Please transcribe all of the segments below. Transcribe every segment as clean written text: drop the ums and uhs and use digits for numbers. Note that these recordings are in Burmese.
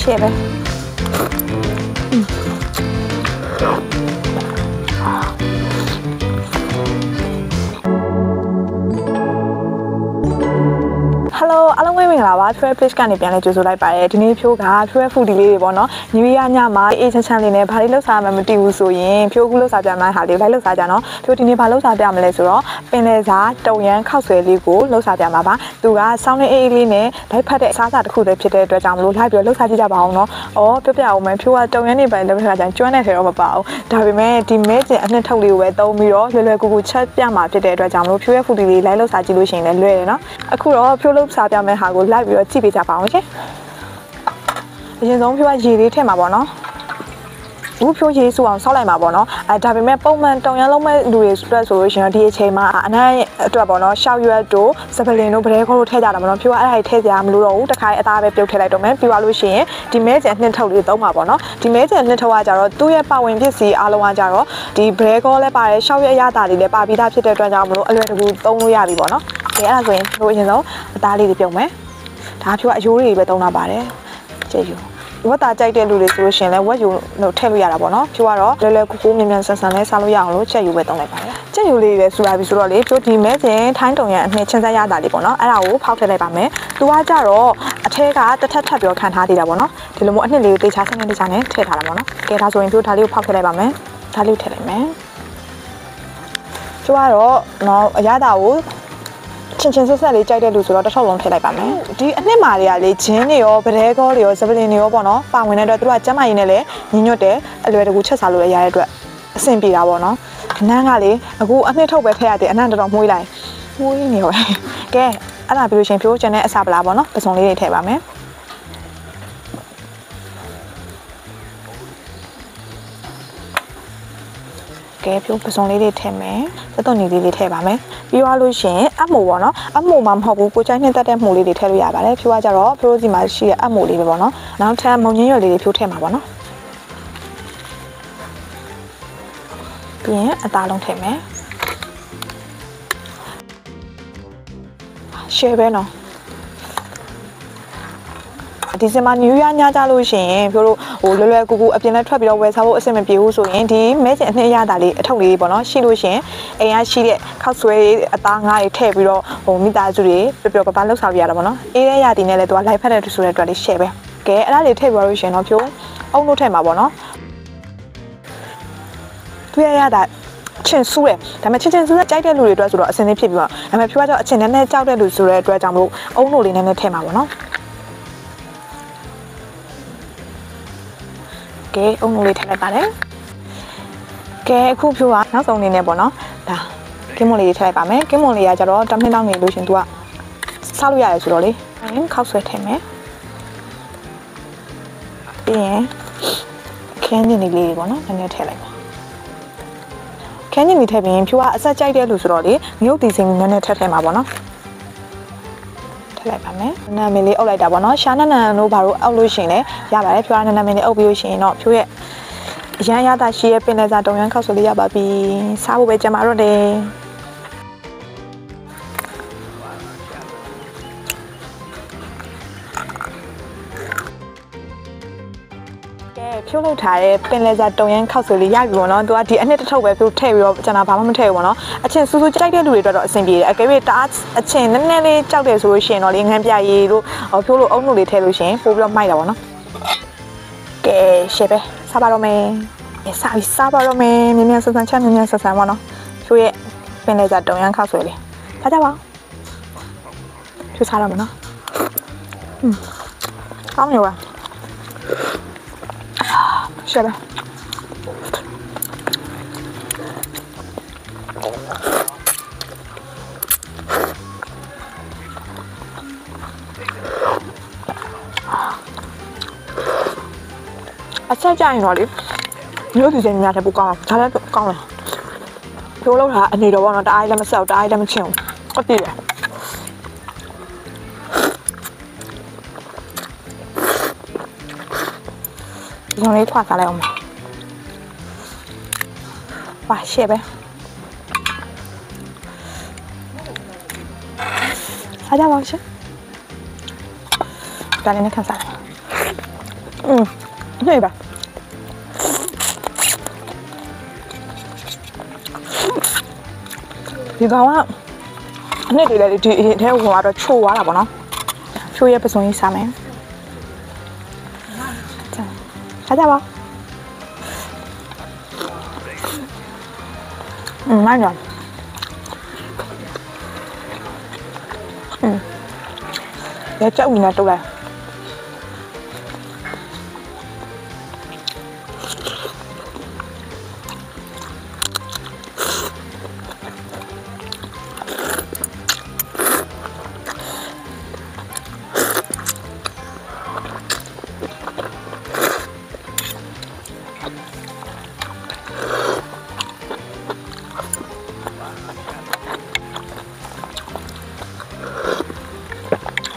share ပဲHello အားလုံးပဲမင်္ဂလာပါ Travel Page ကနေပြန်လဲကြိုဆိုလိုက်ပါတယ်ဒီနေ့ဖြိုးက Travel Food လေးတွေပေါ့နော်ညီမညမှာအေးချမ်းချမ်းလေးနဲ့ဘာလေးလှုပ်ရှားမှမသိဘူးဆိုရင်ဖြိုးကူးလှုပ်ရှားပြမှန်းဟာလေးလိုက်လှုပ်ရှားကြနော်ဖြိုးဒီနေ့ဘာလှုပ်ရှားပြမလဲဆိုတော့ပင်လယ်စာတုံရန်ခောက်ဆွဲလေးကိုလှုပ်ရှားပြမှာပါသူကစောင်းနေအေးလေးနဲ့လိုက်ဖက်တဲ့အစားအစာတစ်ခုတည်းဖြစ်တဲ့အတွက်ကြောင့်မလို့လိုက်ပြီးလှုပ်ရှားကြည့်ကြပါအောင်နော်ပြပြအောင်မယ်ဖြိုးကတုံရန်နေပဲလှုပ်ရှားကြကျွမ်းတဲ့ထဲတော့မပါဘူးဒါပေမဲ့ဒီမဲကျင်အနှစ်ထုတ်လေးကိုပဲသုံးပြီးတော့လွယ်ကူကူချက်ပြမှာဖြစ်တဲ့အတွက်ကြောင့်မလို့ဖြိုးရဲ့ food လေးလိုက်လှုပ်ရှားကြည့်လို့ရှိရင်လည်းလွယ်တယ်နော်အခုတော့ဖြိုးလှုပ်ရှားပြမယ့်ဟာကိုလိုက်ပြီးတော့ကြည့်ပေးကြပါအောင်ရှင်အရင်ဆုံးဖြိုးကရေလေးထည့်မှာပေါ့နော်ဘူးဖြိုးရေစုအောင်ဆောက်လိုက်မှာပေါ့နော်ဒါပေမဲ့ပုံမှန်တုံရန်လုံးမဲ့လူတွေအတွက်ဆိုလို့ရှိရင်ဒီအချိန်မှာအနံ့အတွက်ပေါ့နော်ရှောက်ရွက်တို့စပလင်တို့ဗရဲခေါ်တို့ထည့်ကြတာပေါ့နော်ဖြိုးကအဲ့ဒါတွေထည့်ကြမလို့တော့ဘူးတခါအသားပဲပြုတ်ထည့်လိုက်တော့မယ်ပြီးသွားလို့ရှိရင်ဒီမဲကျန်နှစ်ထုပ်လေးသုံးပါပေါ့နော်ဒီမဲကျန်နှစ်ထုပ်ကကြတော့သူ့ရဲ့ပါဝင်ပစ္စည်းအားလုံးကကြတော့ဒီဗရဲခေါ်လည်းပါတယ်ရှောက်ရွက်အရသာတွေလည်းပါပြီးသားဖြစ်တဲ့အတွက်ကြောင့်မလို့အလွယ်တကူသုံးလို့ရပြီပေါ့နော်အဲ့ဒါဆိုရင်တို့အရင်ဆုံးအသားလေးတွေပြုတ်မယ်ဒါဖြိုးကအယိုးတွေပဲသုံးတာပါတယ်ကြည့်ယူဝတ်သားကြိုက်တဲ့လူတွေဆိုလို့ရှိရင်လည်းဝက်ယူလို့ထည့်လို့ရတာပေါ့နော်ဖြိုးကတော့လွယ်လွယ်ကူကူမြန်မြန်ဆန်ဆန်လေးစားလို့ရအောင်လို့ချက်ယူပဲသုံးလိုက်ပါတယ်ချက်ယူလေးပဲစူလာပြီဆိုတော့လေဖြိုးဒီမဲစင်ထိုင်းတုံရန်အနှစ်ချင်းဆက်ရတာလေးပေါ့နော်အဲ့ဒါကိုဖောက်ထည့်လိုက်ပါမယ်သူကကြတော့အထဲကတစ်ထပ်ထပ်ပြောခံထားသေးတာပေါ့နော်ဒီလိုမျိုးအနှစ်လေးကိုတေချာဆန်းဆန်းတေချာနဲ့ထည့်ထားတာပေါ့နော်ကဲဒါဆိုရင်ဖြိုးဒါလေးကိုဖောက်ထည့်လိုက်ပါမယ်ဒါလေးကိုထည့်လိုက်မယ်ဖြိုးကတော့နော်အရသာကိုချင်းဆက်ဆက်လေးကြိုက်တဲ့လူဆိုတော့တစ်ထုပ်လုံးထည့်လိုက်ပါမယ်ဒီအနှစ်မာတွေကလေဂျင်းတွေရောဗရဲကောတွေရောစပလင်တွေရောပေါ့နော်ပါဝင်တဲ့အတွက်သူကကျန်းမာရေးနဲ့လည်းညီညွတ်တယ်အလွယ်တကူချက်စားလို့ရတဲ့အတွက်အဆင်ပြေတာပေါ့နော်အနံ့ကလေအခုအနှစ်ထုတ်ပဲထည့်ရတယ်အနံ့တော်တော်မှုေးလိုက်မှုေးနေရောကဲအဲ့ဒါပြီးလို့ရှင်ဖြိုးချင်တဲ့အစာပလာပေါ့နော်ပစုံလေးတွေထည့်ပါမယ်ကဲဖြိုးပစုံလေးတွေထည့်မယ်စက်သွန်နီလေးထည့်ပါမယ်ပြီးသွားလို့ရှိရင်အမိုပေါ့နော်အမိုမှမဟုတ်ဘူးကိုချိုင်းနဲ့တက်တဲ့မှုလေးတွေထည့်လို့ရပါတယ်ဖြိုးကကြတော့ဖြိုးစီမှာရှိတဲ့အမိုလေးပဲပေါ့နော်နောက်ထပ်မုံညင်းရွက်လေးတွေဖြိုးထည့်မှာပေါ့နော်ပြီးရင်အသားလုံးထည့်မယ်ရှယ်ပဲနော်ဒီစင်မှာနယူးယားညကြလို့ရှိရင်ဖြိုးတို့ဟိုလွယ်လွယ်ကူကူအပြင်နဲ့ထွက်ပြီးတော့ဝယ်စားဖို့အဆင်မပြေဘူးဆိုရင်ဒီမဲကျင်အနှစ်ရတာလေးအထုပ်လေးပေါ့နော်ရှိလို့ရှိရင်အိမ်ကရှိတဲ့ခောက်ဆွဲအသားငါးတွေထည့်ပြီးတော့ဟိုမိသားစုတွေပျော်ပျော်ပါပါလှုပ်ဆောင်ရတာပေါ့နော်အေးတဲ့ရတီနဲ့လည်းသူကလိုက်ဖက်တဲ့ဆိုတဲ့အတွက်လေးရှယ်ပဲကဲအဲ့ဒါလေးထည့်ပြီးလို့ရှိရင်တော့ဖြိုးအုံလို့ထည့်မှာပေါ့နော်သူရတာချင်းဆူးတယ်ဒါပေမဲ့ချင်းဆူးကြိုက်တဲ့လူတွေအတွက်ဆိုတော့အဆင်သင့်ဖြစ်ပြီးတော့ဒါပေမဲ့ဖြိုးကတော့အချင်းနဲ့ကြောက်တဲ့လူဆိုတဲ့အတွက်ကြောင့်မလို့အုံလို့လေးနဲ့ထည့်မှာပေါ့နော်ကဲအုံလို့လေးထည့်လိုက်ပါတယ်ကဲအခုဖြိုးကနောက်ဆုံးအနေနဲ့ပေါ့နော်ဒါကင်းမွန်လေးထည့်လိုက်ပါမယ်ကင်းမွန်လေးကကြတော့10မိနစ်တောင်းနေလို့ရှင်သူကစားလို့ရတယ်ဆိုတော့လေခောက်ဆွဲထည့်မယ်ပြီးရင်ခင်းညင်လေးလေးပေါ့နော်နည်းနည်းထည့်လိုက်ပါခင်းညင်လေးထည့်ပြီးရင်ဖြိုးကအဆက်ကြိုက်တဲ့လူဆိုတော့လေမြုပ်တီစင်နည်းနည်းထည့်မှာပေါ့နော်ထည့်လိုက်ပါမယ်နာမည်လေးအုပ်လိုက်တာပေါ့နော်ရှာနနန်တို့ဘာလို့အုပ်လို့ရှင်လဲရပါတယ်ဖြိုးကနာမည်လေးအုပ်ပြီးလို့ရှင်တော့ဖြိုးရဲ့အရန်ရတာရှိရဲ့ပင်လယ်စာတုံရန်ခောက်ဆွဲလေးရပါပြီစားဖို့ပဲကြမှာတော့တယ်ဖြိုးလောက်ထားတဲ့ပင်လယ်စာတုံရန်ခောက်ဆွဲလေးရပြီပေါ့နော်သူကဒီအနှစ်တစ်ထုပ်ပဲဖြိုးထည့်ပြီးတော့ကျွန်တော်ဘာမှမထည့်ဘူးပေါ့နော်အချင်းစူးစူးကြိုက်တဲ့လူတွေအတွက်တော့အဆင်ပြေတယ်အကယ်၍တအားအချင်းနည်းနည်းလေးကြောက်တယ်ဆိုလို့ရှိရင်တော့လေငန်းပြရည်တို့ဖြိုးလို့အုံလို့လေးထည့်လို့ရှိရင်ပို့ပြီးတော့မိုက်တာပေါ့နော်ကဲရှယ်ပဲစားပါတော့မယ်စားပါတော့မယ်မြင်မြန်ဆန်ဆန်ချက်မြင်မြန်ဆန်ဆန်ပေါ့နော်ဖြိုးရဲ့ပင်လယ်စာတုံရန်ခောက်ဆွဲလေးစားကြပါဖြိုးစားတော့မယ်နော်ကောင်းရောပါရှယ်ပဲအချက်ကြရင်တော့လေမျိုးစီစင်များတဲ့ပူကောင်းဒါလည်းကောင်းတယ်ဖြိုးလောက်တာအနေတော့ပေါ့နော်တအားလည်းမဆောက်တအားလည်းမချင်ဘူးဟုတ်ပြီလေဒီလိုလေးထွားစားလိုက်အောင်ပါရှယ်ပဲစားကြပါဦးရှင်ဒါလေးနဲ့ခန်းစားလိုက် နေပါဒီကောင်ကအနှစ်တွေလည်းဒီအထဲကိုကတော့ချိုးသွားတာပေါ့နော်ချိုးရဲ့ပစုံကြီးစားမယ်စားကြပါမှန်တယ်ရကြောက်နေတော့လိုက်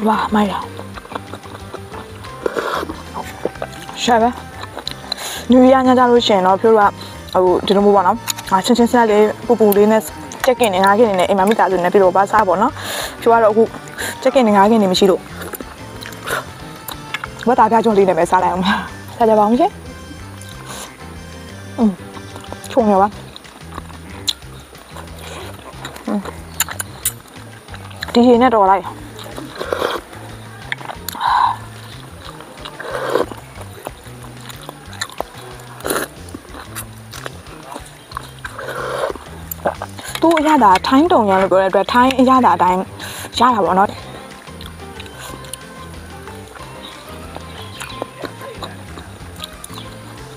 哇，妈呀！ရှာပဲညူရညကြလို့ရှိရင်တော့ပြောတော့ဟိုဒီလိုမျိုးပေါ့နော်ချင်းဆက်လေးပူပူလေးနဲ့ချက်ကင်နေငါးကင်နေနဲ့အိမ်မမိသားစုနဲ့ပြီးတော့ပါစားပေါ့နော်ပြောတော့အခုချက်ကင်နေငါးကင်နေမရှိလို့ဘာတာပြကြုံလေးနဲ့ပဲစားလိုက်အောင်စားကြပါအောင်ရှင်ချုံရပါဒီရေနဲ့တော်လိုက်သူ့အရသာထိုင်းတုံရလို့ပြောတဲ့အတွက်ထိုင်းအရသာအတိုင်းရတာပေါ့နော်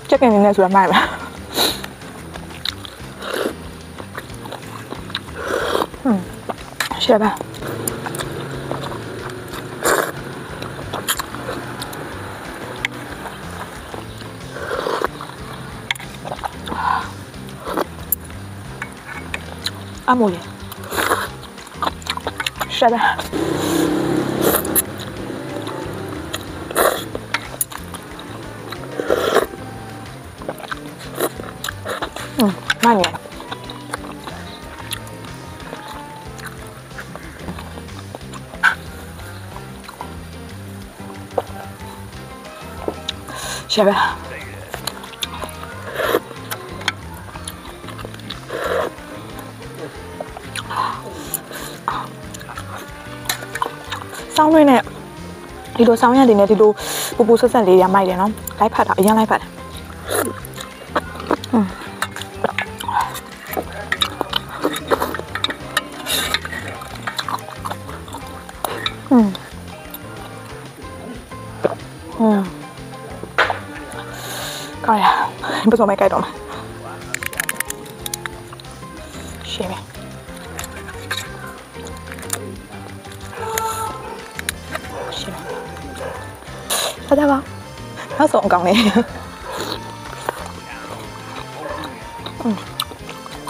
ချက်ကင်နေနဲ့ဆိုတာမှန်ပါရှယ်ပါအမိုးလေရှယ်ပါမှန်ရရှယ်ပါစောင်းရင်းနဲ့ဒီလိုစောင်းရည်တွေနဲ့ဒီလိုပူပူဆက်ဆက်လေးရမိုက်တယ်နော်လိုက်ဖတ်တာအရင်လိုက်ဖတ်တယ်ကောင်းရဘယ်လိုမှကြိုက်တော့မရှင်းမယ်စားကြပါနောက်ဆုံးအကောင်လေး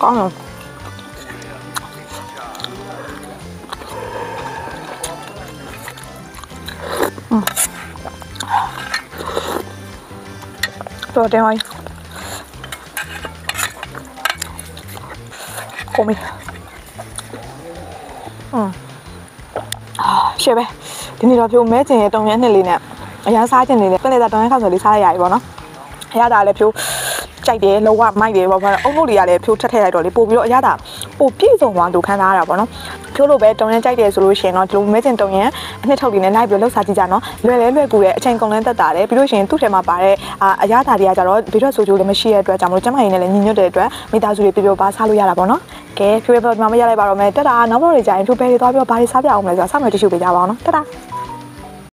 ကောင်းတော့တယ်ဟိုင်းကိုမီရှယ်ပဲဒီနေ့တော့ဖြိုးမဲကျင်ရဲ့တုံရမ်းနှစ်လေးနဲ့အရန်စားကျင်နေတယ်ပလက်တာတုံရမ်းခောက်ဆိုလေးစားရရပြီပေါ့နော်အရသာလည်းဖြိုးကြိုက်တယ်လောကမိုက်တယ်ပေါ့ဗျာအုံလို့တွေကလည်းဖြိုးထက်ထည့်လိုက်တော့လေပို့ပြီးတော့အရသာပို့ပြည့်စုံသွားလို့ခံစားရတာပေါ့နော်ဖြိုးလို့ပဲတုံရမ်းကြိုက်တယ်ဆိုလို့ရှိရင်တော့ဒီလိုမဲကျင်တုံရမ်းအနှစ်ထုတ်လေးနဲ့လိုက်ပြီးတော့လှုပ်စားကြည့်ကြနော်လွယ်ကူတယ်အချိန်ကုန်လန်းတက်တာတယ်ပြီးလို့ရှိရင်သူ့ထဲမှာပါတဲ့အရသာတွေကကြတော့ဗီဒီယိုဆိုချိုးလည်းမရှိတဲ့အတွက်ကြောင့်မလို့ကျမရင်းနဲ့လည်းညီညွတ်တဲ့အတွက်မိသားစုတွေပြပါစားလို့ရတာပေါ့နော်ကဲဖြိုးပဲဒီမှာမရလိုက်ပါတော့မယ်တက်တာနောက်တော့တွေကြာရင်ဖြိုးပဲတွေသွားပြီးတော့ဘာတွေစားပြအောင်လဲဆိုတာစောင့်မျှော်ကြည့်ရှုပေးကြပါအောင်နော်တက်တာ